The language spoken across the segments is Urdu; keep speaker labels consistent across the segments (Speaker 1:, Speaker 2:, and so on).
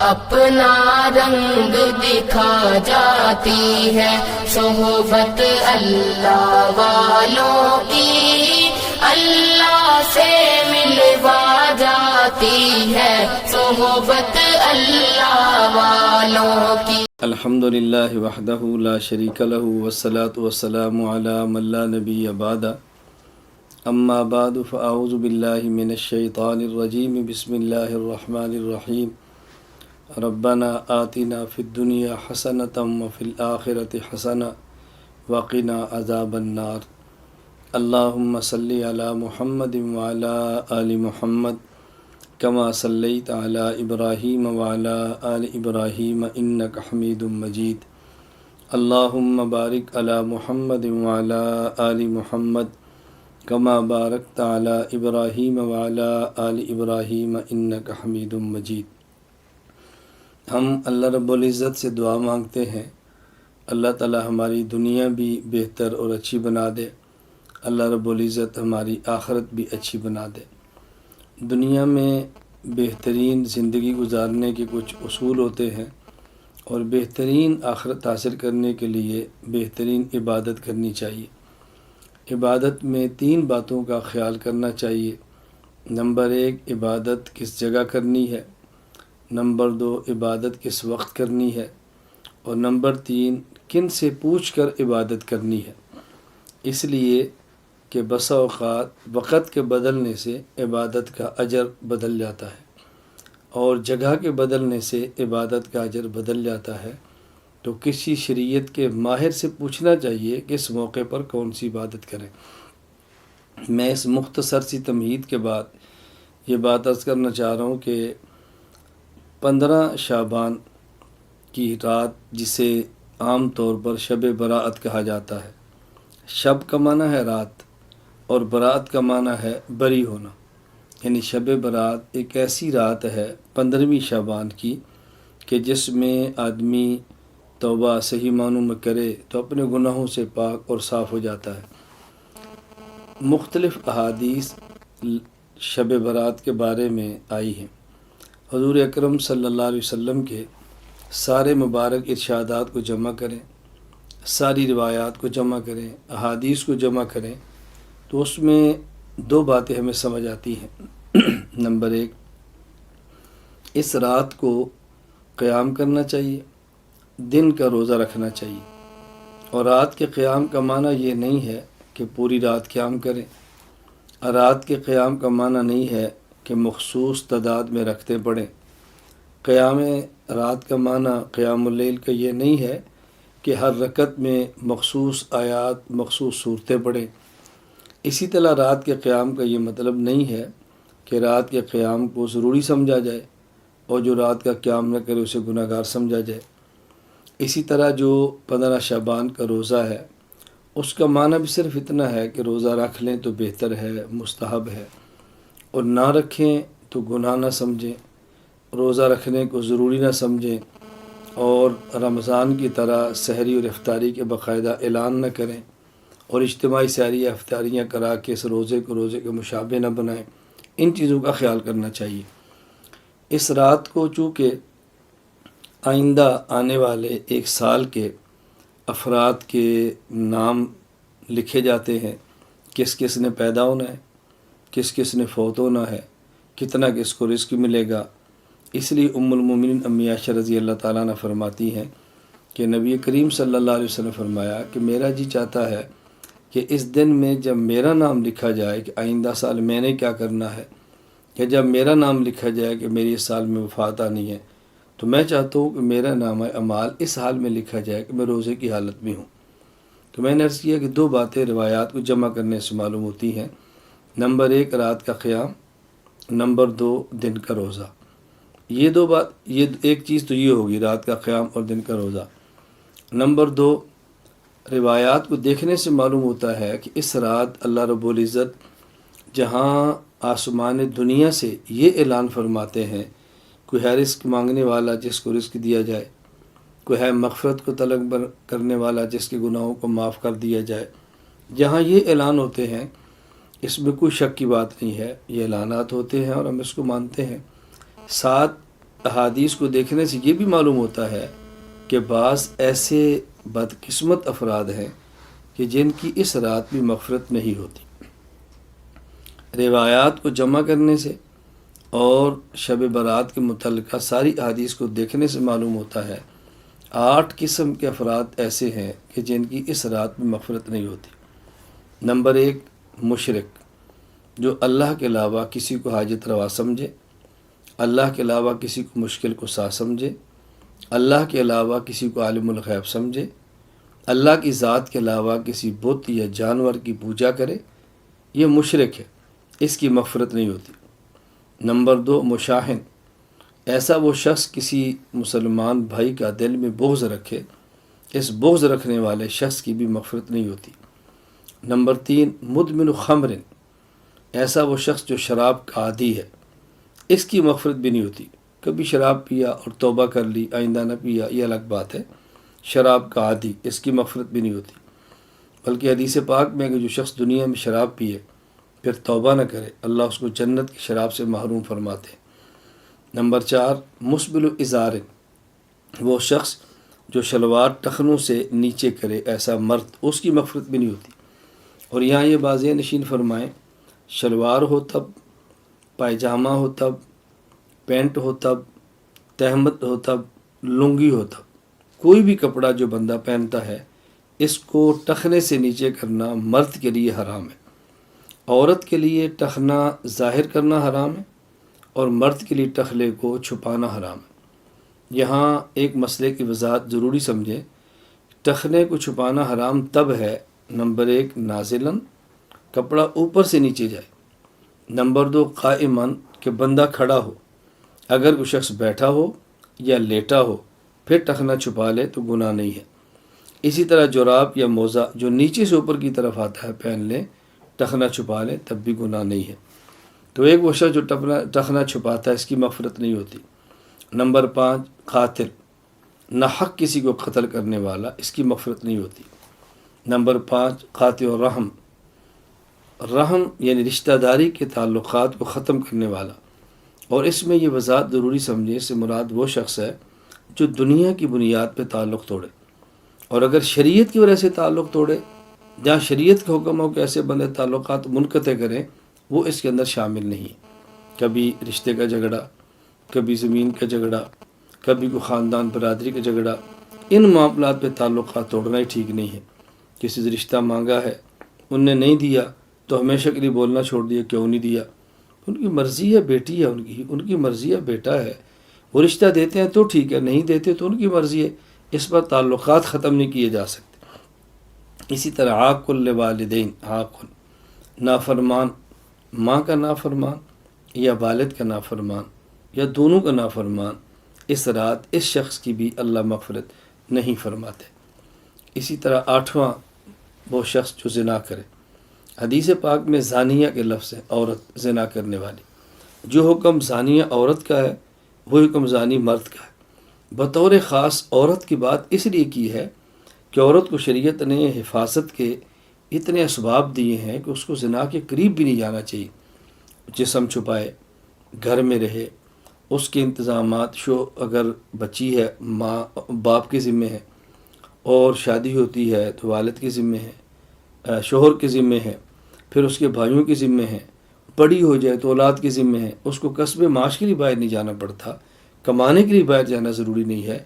Speaker 1: اپنا رنگ دکھا جاتی ہے صحبت اللہ والوں کی، اللہ سے ملوا جاتی ہے صحبت اللہ والوں کی۔
Speaker 2: الحمدللہ وحدہ لا شریک لہ والصلاة والسلام علی من لا نبی بعد، اما بعد فاعوذ باللہ من الشیطان الرجیم، بسم اللہ الرحمن الرحیم۔ ربنا آتنا فی الدنیا حسنۃ وفی الآخرۃ حسنۃ وقنا عذاب النار۔ اللہم صلی علی محمد وعلی آل محمد کما صلیت علی ابراہیم وعلی آل ابراہیم انک حمید مجید۔ اللہم بارک علی محمد وعلی آل محمد کما بارکت علی ابراہیم وعلی آل ابراہیم انک حمید مجید۔ ہم اللہ رب العزت سے دعا مانگتے ہیں اللہ تعالی ہماری دنیا بھی بہتر اور اچھی بنا دے، اللہ رب العزت ہماری آخرت بھی اچھی بنا دے۔ دنیا میں بہترین زندگی گزارنے کے کچھ اصول ہوتے ہیں، اور بہترین آخرت حاصل کرنے کے لیے بہترین عبادت کرنی چاہیے۔ عبادت میں 3 باتوں کا خیال کرنا چاہیے۔ نمبر 1، عبادت کس جگہ کرنی ہے۔ نمبر 2، عبادت کس وقت کرنی ہے۔ اور نمبر 3، کن سے پوچھ کر عبادت کرنی ہے۔ اس لیے کہ بسا اوقات وقت کے بدلنے سے عبادت کا اجر بدل جاتا ہے، اور جگہ کے بدلنے سے عبادت کا اجر بدل جاتا ہے۔ تو کسی شریعت کے ماہر سے پوچھنا چاہیے کہ اس موقع پر کون سی عبادت کریں۔ میں اس مختصر سی تمہید کے بعد یہ بات عرض کرنا چاہ رہا ہوں کہ 15 شعبان کی رات، جسے عام طور پر شب برات کہا جاتا ہے۔ شب کا معنی ہے رات، اور برات کا معنی ہے بری ہونا، یعنی شب برات ایک ایسی رات ہے 15ویں شعبان کی کہ جس میں آدمی توبہ صحیح معنوں میں کرے تو اپنے گناہوں سے پاک اور صاف ہو جاتا ہے۔ مختلف احادیث شب برات کے بارے میں آئی ہیں۔ حضور اکرم صلی اللہ علیہ وسلم کے سارے مبارک ارشادات کو جمع کریں، ساری روایات کو جمع کریں، احادیث کو جمع کریں، تو اس میں 2 باتیں ہمیں سمجھ آتی ہیں۔ نمبر 1، اس رات کو قیام کرنا چاہیے، دن کا روزہ رکھنا چاہیے۔ اور رات کے قیام کا معنی یہ نہیں ہے کہ پوری رات قیام کریں۔ رات کے قیام کا معنی نہیں ہے کہ مخصوص تعداد میں رکھتے پڑھیں۔ قیام رات کا معنی قیام اللیل کا یہ نہیں ہے کہ ہر رکعت میں مخصوص آیات، مخصوص صورتیں پڑھیں۔ اسی طرح رات کے قیام کا یہ مطلب نہیں ہے کہ رات کے قیام کو ضروری سمجھا جائے، اور جو رات کا قیام نہ کرے اسے گناہ گار سمجھا جائے۔ اسی طرح جو 15 شعبان کا روزہ ہے، اس کا معنی بھی صرف اتنا ہے کہ روزہ رکھ لیں تو بہتر ہے، مستحب ہے، اور نہ رکھیں تو گناہ نہ سمجھیں، روزہ رکھنے کو ضروری نہ سمجھیں، اور رمضان کی طرح سحری اور افطاری کے باقاعدہ اعلان نہ کریں، اور اجتماعی سحری یا افطاریاں کرا کے اس روزے کو روزے کے مشابہ نہ بنائیں۔ ان چیزوں کا خیال کرنا چاہیے۔ اس رات کو چونکہ آئندہ آنے والے 1 سال کے افراد کے نام لکھے جاتے ہیں، کس کس نے پیدا ہونا ہے، کس کس نے فوت ہونا ہے، کتنا کس کو رزق ملے گا، اس لیے ام المومنین امی عائشہ رضی اللہ تعالیٰ عنہ فرماتی ہیں کہ نبی کریم صلی اللہ علیہ وسلم نے فرمایا کہ میرا جی چاہتا ہے کہ اس دن میں جب میرا نام لکھا جائے کہ آئندہ سال میں نے کیا کرنا ہے، یا جب میرا نام لکھا جائے کہ میری اس سال میں وفات آنی ہے، تو میں چاہتا ہوں کہ میرا نام اعمال اس حال میں لکھا جائے کہ میں روزے کی حالت میں ہوں۔ تو میں نے عرض کیا کہ 2 باتیں روایات کو جمع کرنے سے معلوم ہوتی ہیں۔ نمبر 1، رات کا قیام، نمبر 2، دن کا روزہ۔ یہ 2 بات، یہ ایک چیز تو یہ ہوگی، رات کا قیام اور دن کا روزہ۔ نمبر 2، روایات کو دیکھنے سے معلوم ہوتا ہے کہ اس رات اللہ رب العزت جہاں آسمان دنیا سے یہ اعلان فرماتے ہیں، کوئی ہے رزق مانگنے والا جس کو رزق دیا جائے، کوئی ہے مغفرت کو طلب کرنے والا جس کے گناہوں کو معاف کر دیا جائے، جہاں یہ اعلان ہوتے ہیں اس میں کوئی شک کی بات نہیں ہے، یہ اعلانات ہوتے ہیں اور ہم اس کو مانتے ہیں۔ ساتھ احادیث کو دیکھنے سے یہ بھی معلوم ہوتا ہے کہ بعض ایسے بدقسمت افراد ہیں کہ جن کی اس رات بھی مغفرت نہیں ہوتی۔ روایات کو جمع کرنے سے اور شب برات کے متعلقہ ساری احادیث کو دیکھنے سے معلوم ہوتا ہے 8 قسم کے افراد ایسے ہیں کہ جن کی اس رات میں مغفرت نہیں ہوتی۔ نمبر 1، مشرک، جو اللہ کے علاوہ کسی کو حاجت روا سمجھے، اللہ کے علاوہ کسی کو مشکل کشا سمجھے، اللہ کے علاوہ کسی کو عالم الغیب سمجھے، اللہ کی ذات کے علاوہ کسی بت یا جانور کی پوجا کرے، یہ مشرک ہے، اس کی مغفرت نہیں ہوتی۔ نمبر 2، مشاہن، ایسا وہ شخص کسی مسلمان بھائی کا دل میں بغض رکھے، اس بغض رکھنے والے شخص کی بھی مغفرت نہیں ہوتی۔ نمبر 3، مدمن خمر، ایسا وہ شخص جو شراب کا عادی ہے، اس کی مغفرت بھی نہیں ہوتی۔ کبھی شراب پیا اور توبہ کر لی، آئندہ نہ پیا، یہ الگ بات ہے۔ شراب کا عادی، اس کی مغفرت بھی نہیں ہوتی۔ بلکہ حدیث پاک میں کہ جو شخص دنیا میں شراب پیے پھر توبہ نہ کرے، اللہ اس کو جنت کی شراب سے محروم فرماتے ہیں۔ نمبر 4، مسبل ازار، وہ شخص جو شلوار ٹخنوں سے نیچے کرے، ایسا مرد، اس کی مغفرت بھی نہیں ہوتی۔ اور یہاں یہ واضح نشین فرمائیں، شلوار ہو تب، پائجامہ ہو تب، پینٹ ہو تب، تہمت ہو تب، لنگی ہو تب، کوئی بھی کپڑا جو بندہ پہنتا ہے اس کو ٹخنے سے نیچے کرنا مرد کے لیے حرام ہے۔ عورت کے لیے ٹخنا ظاہر کرنا حرام ہے اور مرد کے لیے ٹخلے کو چھپانا حرام ہے۔ یہاں ایک مسئلے کی وضاحت ضروری سمجھیں، ٹخنے کو چھپانا حرام تب ہے، نمبر 1، نازلاً، کپڑا اوپر سے نیچے جائے۔ نمبر 2، قائماً، کہ بندہ کھڑا ہو، اگر کوئی شخص بیٹھا ہو یا لیٹا ہو پھر ٹخنا چھپا لے تو گناہ نہیں ہے۔ اسی طرح جراب یا موزہ جو نیچے سے اوپر کی طرف آتا ہے پہن لے، ٹخنا چھپا لے، تب بھی گناہ نہیں ہے۔ تو ایک وہ شخص جو ٹخنا چھپاتا ہے اس کی مغفرت نہیں ہوتی۔ نمبر 5، قاتل، ناحق کسی کو قتل کرنے والا، اس کی مغفرت نہیں ہوتی۔ نمبر 5، قاطع الرحم، رحم یعنی رشتہ داری کے تعلقات کو ختم کرنے والا، اور اس میں یہ وضاحت ضروری سمجھیں، اس سے مراد وہ شخص ہے جو دنیا کی بنیاد پہ تعلق توڑے، اور اگر شریعت کی وجہ سے تعلق توڑے، جہاں شریعت کے حکم ہو کہ ایسے بندے تعلقات منقطع کریں، وہ اس کے اندر شامل نہیں ہے۔ کبھی رشتے کا جھگڑا، کبھی زمین کا جھگڑا، کبھی کوئی خاندان برادری کا جھگڑا، ان معاملات پہ تعلقات توڑنا ہی ٹھیک نہیں ہے۔ کسی سے رشتہ مانگا ہے، ان نے نہیں دیا تو ہمیشہ کے لیے بولنا چھوڑ دیا، کیوں نہیں دیا؟ ان کی مرضی ہے، بیٹی ہے ان کی مرضی ہے، بیٹا ہے، وہ رشتہ دیتے ہیں تو ٹھیک ہے، نہیں دیتے تو ان کی مرضی ہے، اس پر تعلقات ختم نہیں کیے جا سکتے۔ اسی طرح عاق الوالدین، عاق، نافرمان، ماں کا نافرمان یا والد کا نافرمان یا دونوں کا نافرمان، اس رات اس شخص کی بھی اللہ مغفرت نہیں فرماتے۔ اسی طرح 8واں، وہ شخص جو زنا کرے۔ حدیث پاک میں زانیہ کے لفظ ہے، عورت، زنا کرنے والی۔ جو حکم زانیہ عورت کا ہے وہ حکم زانی مرد کا ہے۔ بطور خاص عورت کی بات اس لیے کی ہے کہ عورت کو شریعت نے حفاظت کے اتنے اسباب دیے ہیں کہ اس کو زنا کے قریب بھی نہیں جانا چاہیے۔ جسم چھپائے، گھر میں رہے، اس کے انتظامات، اگر بچی ہے ماں باپ کے ذمے ہے، اور شادی ہوتی ہے تو والد کے ذمے ہے، شوہر کے ذمے ہے، پھر اس کے بھائیوں کے ذمے ہے، بڑی ہو جائے تو اولاد کے ذمے ہے، اس کو قصب معاش کے لیے باہر نہیں جانا پڑتا، کمانے کے لیے باہر جانا ضروری نہیں ہے،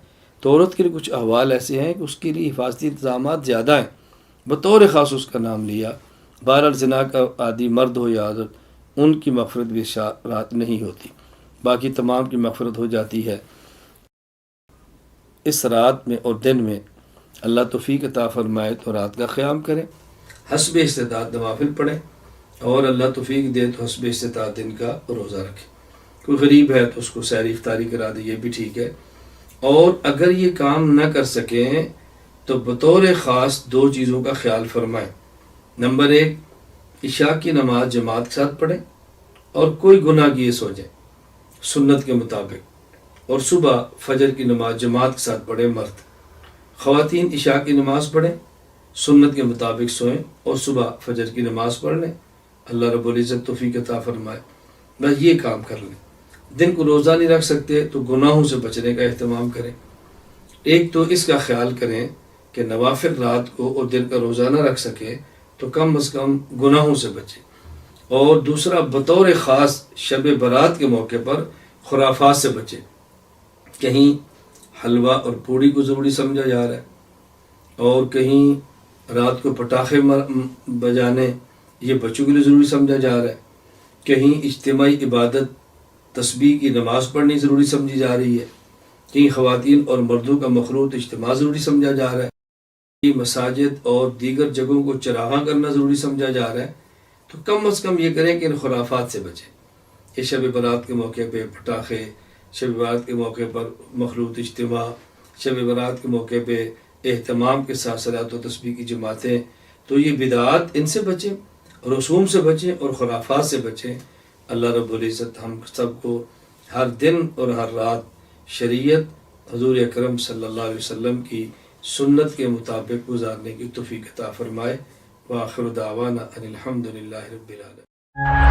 Speaker 2: تو عورت کے لیے کچھ احوال ایسے ہیں کہ اس کے لیے حفاظتی انتظامات زیادہ ہیں، بطور خاص اس کا نام لیا۔ بہرحال زنا کا عادی مرد ہو یا عورت، ان کی مغفرت بھی رات نہیں ہوتی، باقی تمام کی مغفرت ہو جاتی ہے۔ اس رات میں اور دن میں اللہ توفیق عطا فرمائے تو رات کا قیام کریں، حسب استطاعت نوافل پڑھیں، اور اللہ توفیق دے تو حسب استطاعت دن کا روزہ رکھیں۔ کوئی غریب ہے تو اس کو سحری افطاری کرا دے، یہ بھی ٹھیک ہے۔ اور اگر یہ کام نہ کر سکیں تو بطور خاص 2 چیزوں کا خیال فرمائیں۔ نمبر 1، عشاء کی نماز جماعت کے ساتھ پڑھیں اور کوئی گناہ کیے سو جائیں سنت کے مطابق، اور صبح فجر کی نماز جماعت کے ساتھ پڑھیں مرد۔ خواتین عشاء کی نماز پڑھیں، سنت کے مطابق سوئیں اور صبح فجر کی نماز پڑھ لیں۔ اللہ رب العزت توفیق عطا فرمائے، بس یہ کام کر لیں۔ دن کو روزہ نہیں رکھ سکتے تو گناہوں سے بچنے کا اہتمام کریں۔ ایک تو اس کا خیال کریں کہ نوافل رات کو اور دن کا روزہ نہ رکھ سکے تو کم از کم گناہوں سے بچیں، اور دوسرا بطور خاص شب برات کے موقع پر خرافات سے بچیں۔ کہیں حلوہ اور پوڑی کو ضروری سمجھا جا رہا ہے، اور کہیں رات کو پٹاخے بجانے یہ بچوں کے لیے ضروری سمجھا جا رہا ہے، کہیں اجتماعی عبادت تسبیح کی نماز پڑھنی ضروری سمجھی جا رہی ہے، کہیں خواتین اور مردوں کا مخلوط اجتماع ضروری سمجھا جا رہا ہے، کہیں مساجد اور دیگر جگہوں کو چراغاں کرنا ضروری سمجھا جا رہا ہے۔ تو کم از کم یہ کریں کہ ان خرافات سے بچیں۔ یہ شب برات کے موقع پہ پٹاخے، شب برات کے موقع پر مخلوط اجتماع، شب برات کے موقع پہ اہتمام کے ساتھ صلاۃ و تسبیح کی جماعتیں، تو یہ بدعات ان سے بچیں، رسوم سے بچیں اور خرافات سے بچیں۔ اللہ رب العزت ہم سب کو ہر دن اور ہر رات شریعت حضور اکرم صلی اللہ علیہ وسلم کی سنت کے مطابق گزارنے کی توفیق عطا فرمائے۔ وآخر دعوانا ان الحمد للہ رب العالمین۔